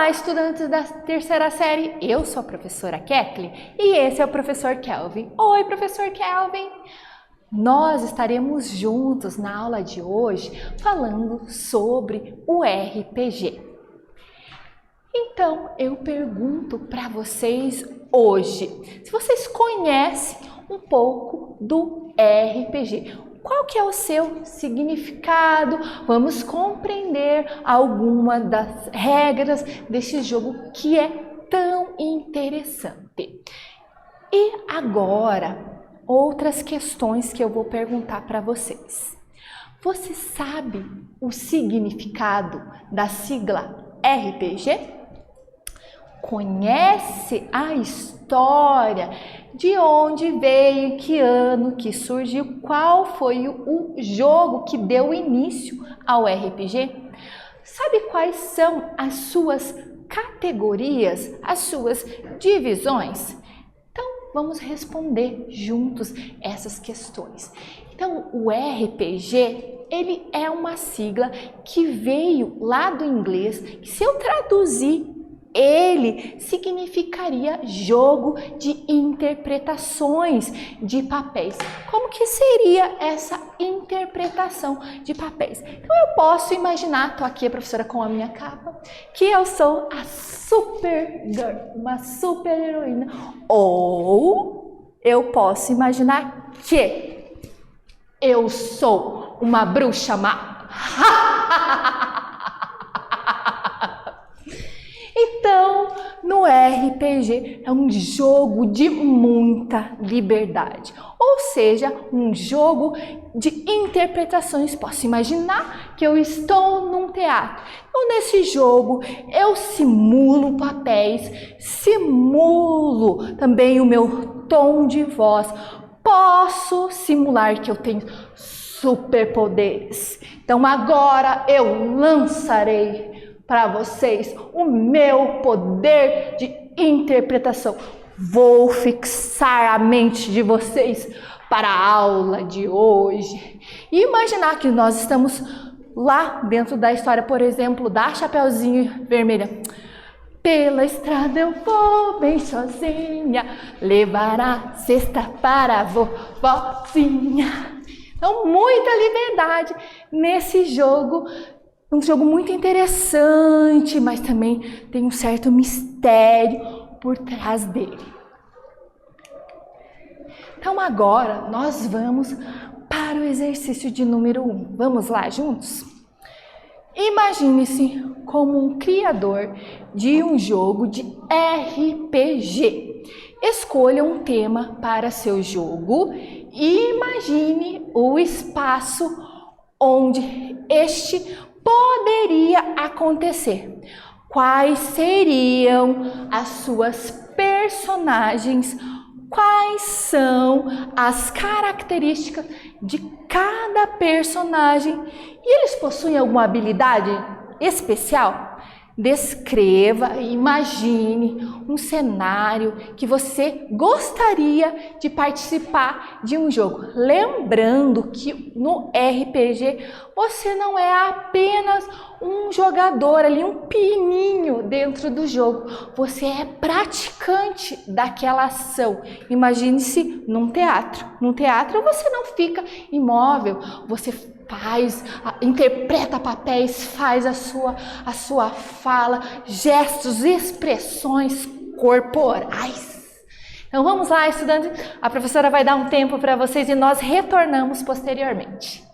Olá, estudantes da terceira série, eu sou a professora Kathleen e esse é o professor Kelvin. Oi, professor Kelvin! Nós estaremos juntos na aula de hoje falando sobre o RPG. Então, eu pergunto para vocês hoje, se vocês conhecem um pouco do RPG. Qual que é o seu significado? Vamos compreender alguma das regras desse jogo que é tão interessante. E agora, outras questões que eu vou perguntar para vocês. Você sabe o significado da sigla RPG? Conhece a história, de onde veio, que ano que surgiu, qual foi o jogo que deu início ao RPG? Sabe quais são as suas categorias, as suas divisões? Então, vamos responder juntos essas questões. Então, o RPG, ele é uma sigla que veio lá do inglês, que se eu traduzir, ele significaria jogo de interpretações de papéis. Como que seria essa interpretação de papéis? Então eu posso imaginar, estou aqui a professora com a minha capa, que eu sou a Supergirl, uma super heroína. Ou eu posso imaginar que eu sou uma bruxa má. Então, no RPG é um jogo de muita liberdade, ou seja, um jogo de interpretações. Posso imaginar que eu estou num teatro. Então, nesse jogo, eu simulo papéis, simulo também o meu tom de voz. Posso simular que eu tenho superpoderes. Então, agora eu lançarei para vocês o meu poder de interpretação. Vou fixar a mente de vocês para a aula de hoje. E imaginar que nós estamos lá dentro da história, por exemplo, da Chapeuzinho Vermelha. Pela estrada eu vou bem sozinha, levar a cesta para a vovozinha. Então, muita liberdade nesse jogo. Um jogo muito interessante, mas também tem um certo mistério por trás dele. Então agora nós vamos para o exercício de número 1. Vamos lá juntos? Imagine-se como um criador de um jogo de RPG. Escolha um tema para seu jogo e imagine o espaço onde este poderia acontecer. Quais seriam as suas personagens? Quais são as características de cada personagem? E eles possuem alguma habilidade especial? Descreva e imagine um cenário que você gostaria de participar de um jogo. Lembrando que no RPG você não é apenas um jogador ali, um pininho dentro do jogo. Você é praticante daquela ação. Imagine-se num teatro. Num teatro você não fica imóvel, você interpreta papéis, faz a sua fala, gestos, expressões corporais. Então vamos lá, estudantes, a professora vai dar um tempo para vocês e nós retornamos posteriormente.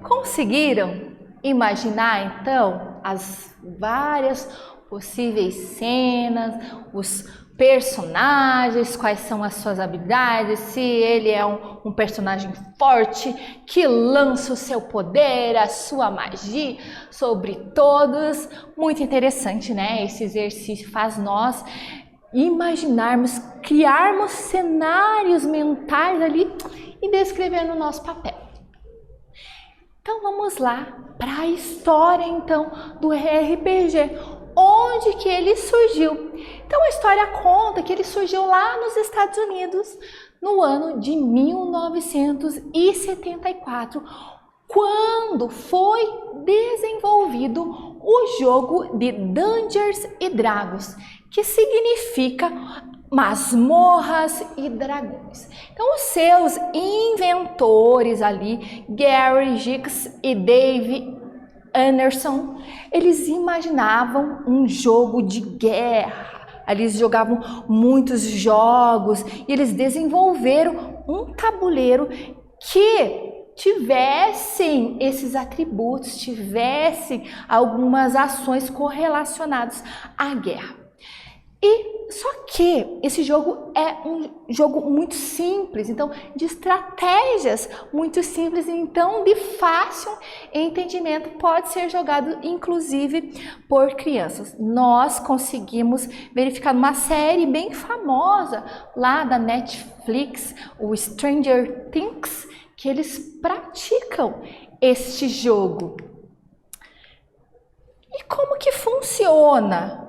Conseguiram imaginar então as várias possíveis cenas, os personagens, quais são as suas habilidades, se ele é um personagem forte que lança o seu poder, a sua magia sobre todos. Muito interessante, né? Esse exercício faz nós imaginarmos, criarmos cenários mentais ali e descrever no nosso papel. Então vamos lá para a história então do RPG. Onde que ele surgiu? Então a história conta que ele surgiu lá nos Estados Unidos no ano de 1974, quando foi desenvolvido o jogo de Dungeons & Dragons, que significa masmorras e dragões. Então os seus inventores ali, Gary Gygax e Dave Anderson, eles imaginavam um jogo de guerra. Eles jogavam muitos jogos e eles desenvolveram um tabuleiro que tivessem esses atributos, tivessem algumas ações correlacionadas à guerra. E só que esse jogo é um jogo muito simples, então de estratégias muito simples, então de fácil entendimento, pode ser jogado inclusive por crianças. Nós conseguimos verificar numa série bem famosa lá da Netflix, o Stranger Things, que eles praticam este jogo. E como que funciona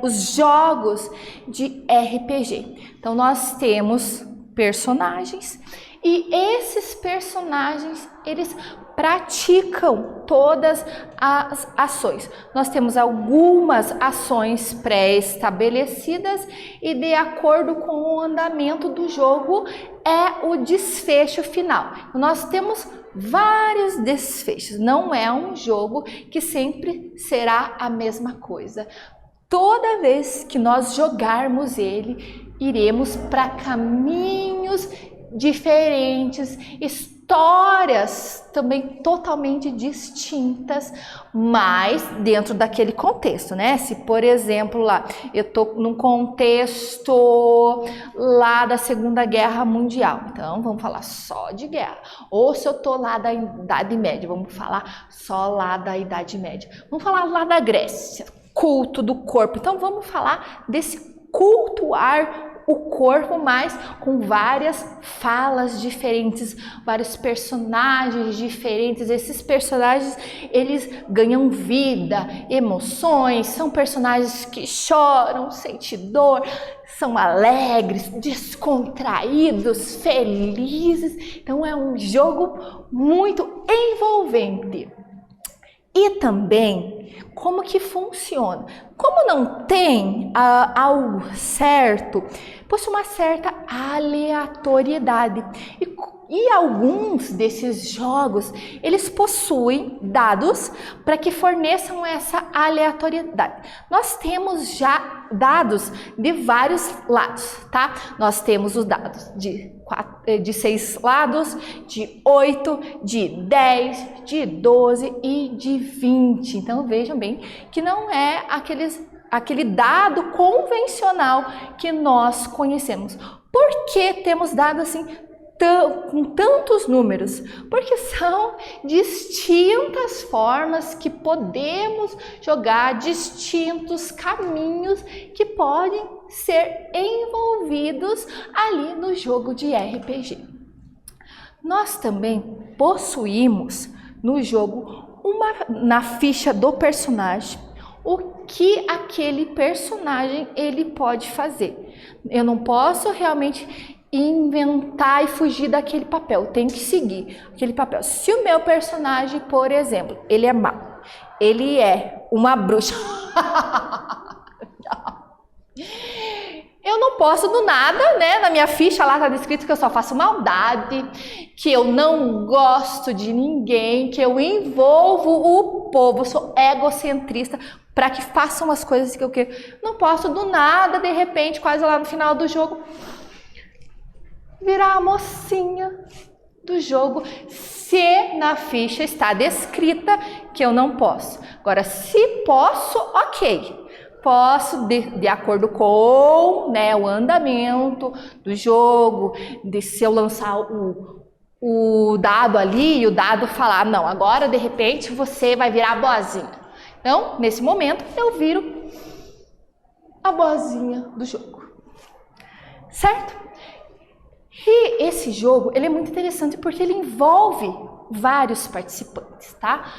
os jogos de RPG? Então nós temos personagens e esses personagens, eles praticam todas as ações. Nós temos algumas ações pré-estabelecidas e de acordo com o andamento do jogo é o desfecho final. Nós temos vários desfechos, não é um jogo que sempre será a mesma coisa. Toda vez que nós jogarmos ele, iremos para caminhos diferentes, histórias também totalmente distintas, mas dentro daquele contexto, né? Se, por exemplo, lá eu tô num contexto lá da Segunda Guerra Mundial, então vamos falar só de guerra. Ou se eu tô lá da Idade Média, vamos falar só lá da Idade Média. Vamos falar lá da Grécia, culto do corpo. Então vamos falar desse cultuar o corpo, mas com várias falas diferentes, vários personagens diferentes. Esses personagens, eles ganham vida, emoções, são personagens que choram, sentem dor, são alegres, descontraídos, felizes. Então é um jogo muito envolvente. E também, como que funciona? Como não tem algo certo, possui uma certa aleatoriedade. E alguns desses jogos, eles possuem dados para que forneçam essa aleatoriedade. Nós temos já dados de vários lados, tá? Nós temos os dados de 6 lados, de 8, de 10, de 12 e de 20. Então vejam bem que não é aquele dado convencional que nós conhecemos. Por que temos dados assim com tantos números? Porque são distintas formas que podemos jogar, distintos caminhos que podem ser envolvidos ali no jogo de RPG. Nós também possuímos no jogo na ficha do personagem o que aquele personagem ele pode fazer. Eu não posso realmente inventar e fugir daquele papel, eu tenho que seguir aquele papel. Se o meu personagem, por exemplo, ele é mau, ele é uma bruxa, eu não posso do nada, né? Na minha ficha lá tá descrito que eu só faço maldade, que eu não gosto de ninguém, que eu envolvo o povo, sou egocentrista para que façam as coisas que eu quero. Não posso do nada, de repente, quase lá no final do jogo, virar a mocinha do jogo, se na ficha está descrita que eu não posso. Agora, se posso, ok. Posso, de acordo com, né, o andamento do jogo, se eu lançar o dado ali e o dado falar, não, agora de repente você vai virar a boazinha. Então, nesse momento, eu viro a boazinha do jogo. Certo? E esse jogo, ele é muito interessante porque ele envolve vários participantes, tá?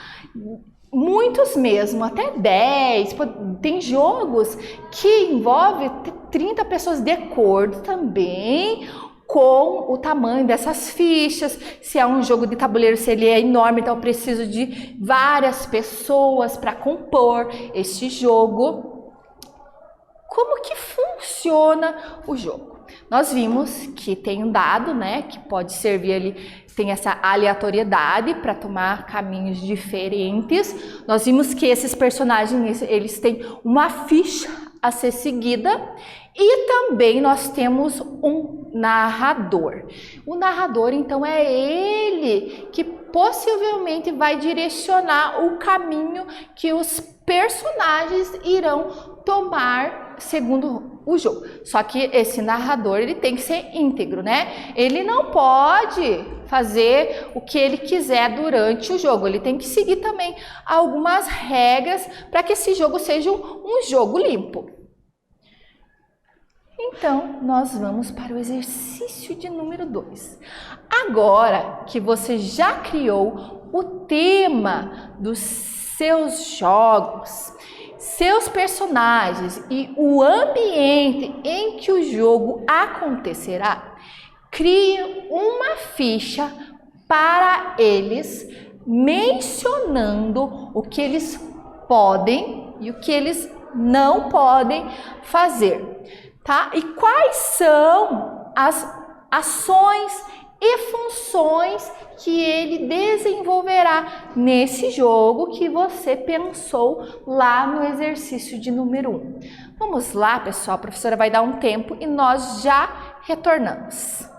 Muitos mesmo, até 10. Tem jogos que envolvem 30 pessoas de acordo também com o tamanho dessas fichas. Se é um jogo de tabuleiro, se ele é enorme, então eu preciso de várias pessoas para compor este jogo. Como que funciona o jogo? Nós vimos que tem um dado, né, que pode servir ali, tem essa aleatoriedade para tomar caminhos diferentes. Nós vimos que esses personagens, eles têm uma ficha a ser seguida e também nós temos um narrador. O narrador, então, é ele que possivelmente vai direcionar o caminho que os personagens irão tomar segundo o jogo. Só que esse narrador, ele tem que ser íntegro, né? Ele não pode fazer o que ele quiser durante o jogo. Ele tem que seguir também algumas regras para que esse jogo seja um jogo limpo. Então, nós vamos para o exercício de número 2. Agora que você já criou o tema dos seus jogos, seus personagens e o ambiente em que o jogo acontecerá, crie uma ficha para eles mencionando o que eles podem e o que eles não podem fazer, tá? E quais são as ações e funções que ele desenvolverá nesse jogo que você pensou lá no exercício de número 1. Vamos lá, pessoal, a professora vai dar um tempo e nós já retornamos.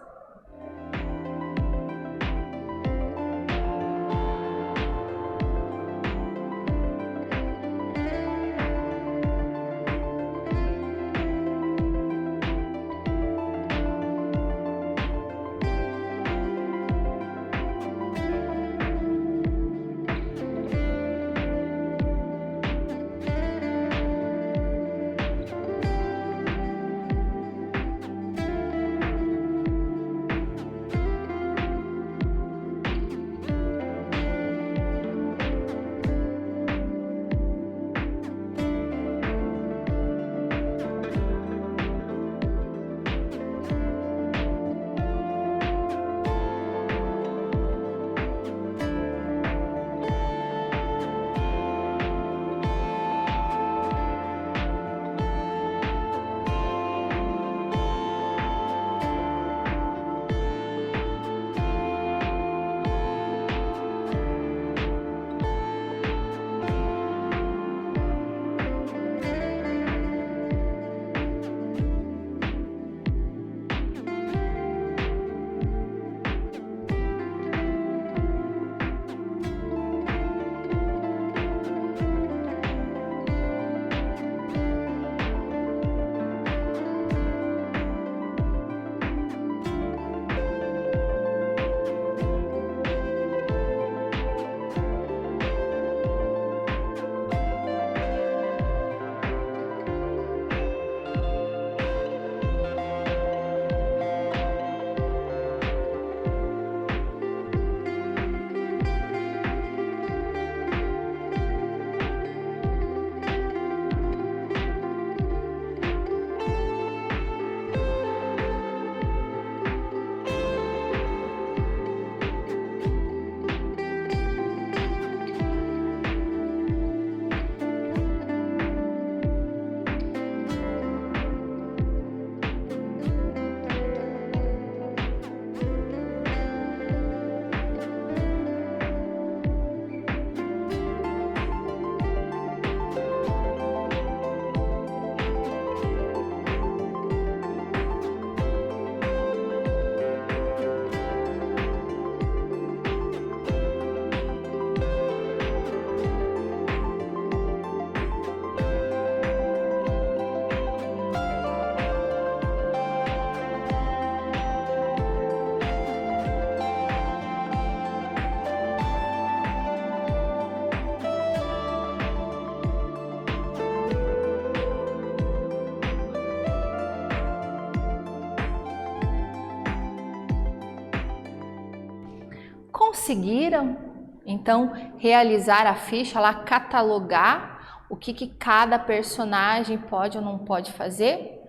Conseguiram, então, realizar a ficha lá, catalogar o que cada personagem pode ou não pode fazer?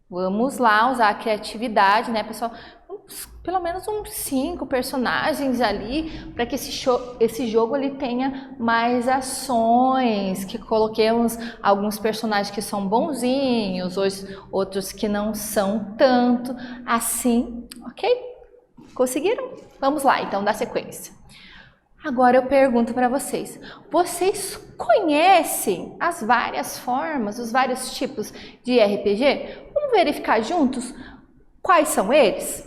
Vamos lá usar a criatividade, né, pessoal? Pelo menos uns 5 personagens ali, para que esse jogo ele tenha mais ações, que coloquemos alguns personagens que são bonzinhos, outros que não são tanto, assim, ok? Conseguiram? Vamos lá, então, dar sequência. Agora eu pergunto para vocês, vocês conhecem as várias formas, os vários tipos de RPG? Vamos verificar juntos quais são eles?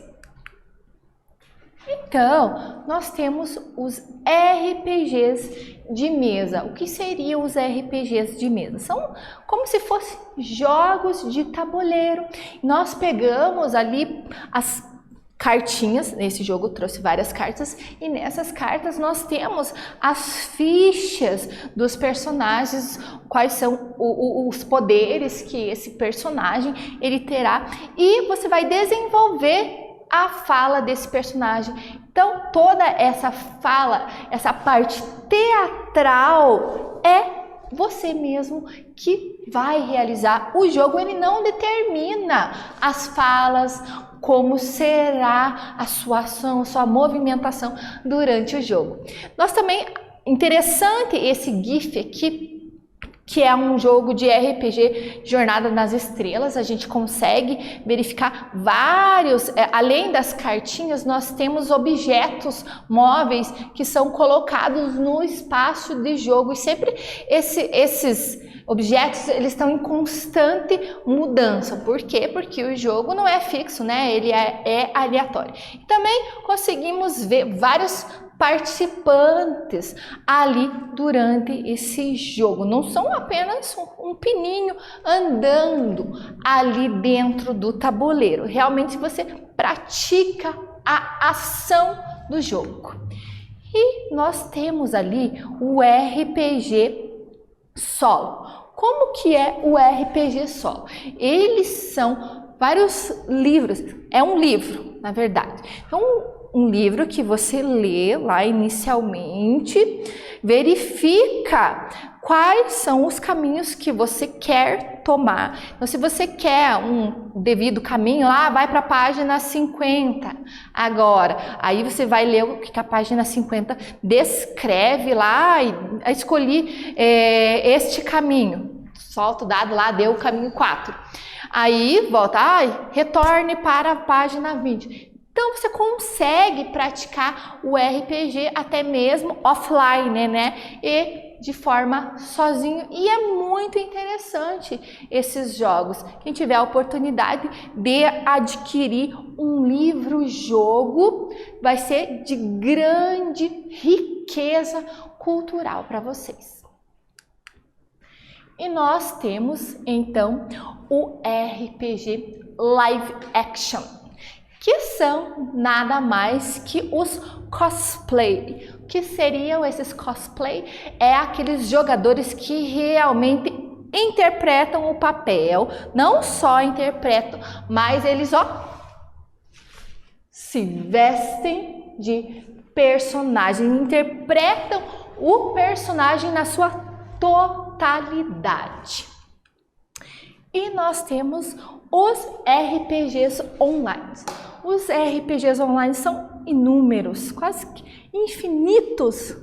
Então, nós temos os RPGs de mesa. O que seriam os RPGs de mesa? São como se fossem jogos de tabuleiro. Nós pegamos ali as cartinhas, nesse jogo trouxe várias cartas, e nessas cartas nós temos as fichas dos personagens, quais são os poderes que esse personagem ele terá, e você vai desenvolver a fala desse personagem. Então, toda essa fala, essa parte teatral é você mesmo que vai realizar. O jogo ele não determina as falas, como será a sua ação, a sua movimentação durante o jogo. Nós também, interessante esse GIF aqui, que é um jogo de RPG Jornada nas Estrelas, a gente consegue verificar vários, além das cartinhas, nós temos objetos móveis que são colocados no espaço de jogo, e sempre esses objetos eles estão em constante mudança. Por quê? Porque o jogo não é fixo, né? Ele é aleatório. E também conseguimos ver vários participantes ali durante esse jogo. Não são apenas um pininho andando ali dentro do tabuleiro. Realmente você pratica a ação do jogo. E nós temos ali o RPG solo. Como que é o RPG solo? Eles são vários livros. É um livro, na verdade. Então, um livro que você lê lá inicialmente, verifica quais são os caminhos que você quer tomar. Então, se você quer um devido caminho, lá vai para a página 50 agora. Aí você vai ler o que a página 50 descreve lá, e escolhi este caminho. Solta o dado lá, deu o caminho 4. Aí volta, retorne para a página 20. Então, você consegue praticar o RPG até mesmo offline, né? E de forma sozinho. E é muito interessante esses jogos. Quem tiver a oportunidade de adquirir um livro-jogo, vai ser de grande riqueza cultural para vocês. E nós temos, então, o RPG Live Action, que são nada mais que os cosplay. O que seriam esses cosplay? É aqueles jogadores que realmente interpretam o papel, não só interpretam, mas eles se vestem de personagem, interpretam o personagem na sua totalidade. E nós temos os RPGs online. Os RPGs online são inúmeros, quase infinitos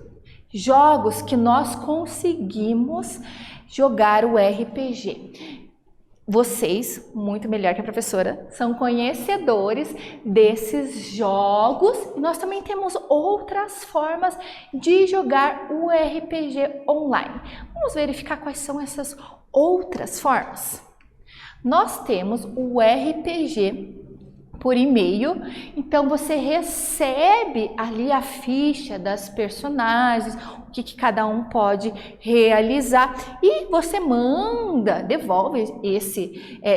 jogos que nós conseguimos jogar o RPG. Vocês, muito melhor que a professora, são conhecedores desses jogos. Nós também temos outras formas de jogar o RPG online. Vamos verificar quais são essas outras formas. Nós temos o RPG por e-mail, então você recebe ali a ficha das personagens, o que cada um pode realizar, e você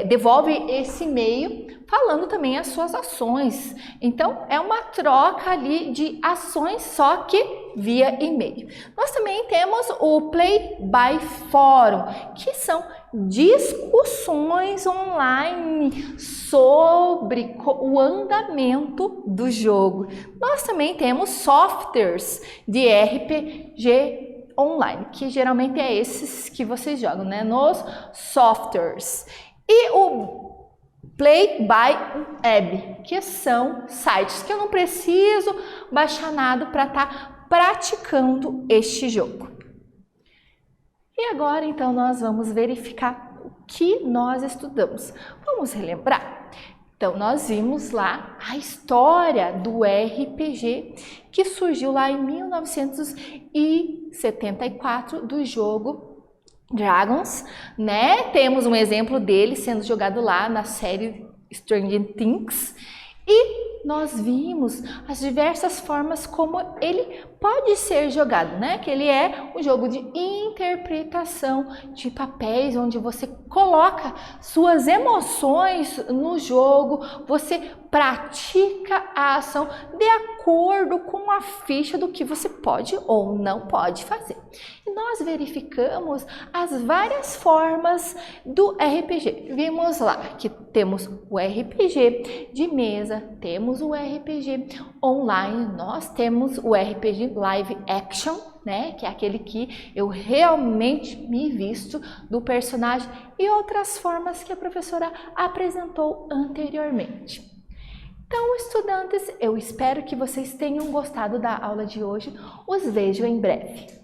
devolve esse e-mail falando também as suas ações. Então é uma troca ali de ações, só que via e-mail. Nós também temos o Play by Forum, que são discussões online sobre o andamento do jogo. Nós também temos softwares de RPG online, que geralmente é esses que vocês jogam, né? Nos softwares. E o Play by Web, que são sites que eu não preciso baixar nada para estar praticando este jogo. E agora, então, nós vamos verificar o que nós estudamos. Vamos relembrar? Então, nós vimos lá a história do RPG, que surgiu lá em 1974, do jogo Dragons, né? Temos um exemplo dele sendo jogado lá na série Stranger Things. E nós vimos as diversas formas como ele pode ser jogado, né? Que ele é um jogo de interpretação de papéis, onde você coloca suas emoções no jogo, você pratica a ação de acordo com a ficha do que você pode ou não pode fazer. E nós verificamos as várias formas do RPG. Vimos lá que temos o RPG de mesa, temos o RPG online, nós temos o RPG live action, né, que é aquele que eu realmente me visto do personagem, e outras formas que a professora apresentou anteriormente. Então, estudantes, eu espero que vocês tenham gostado da aula de hoje. Os vejo em breve.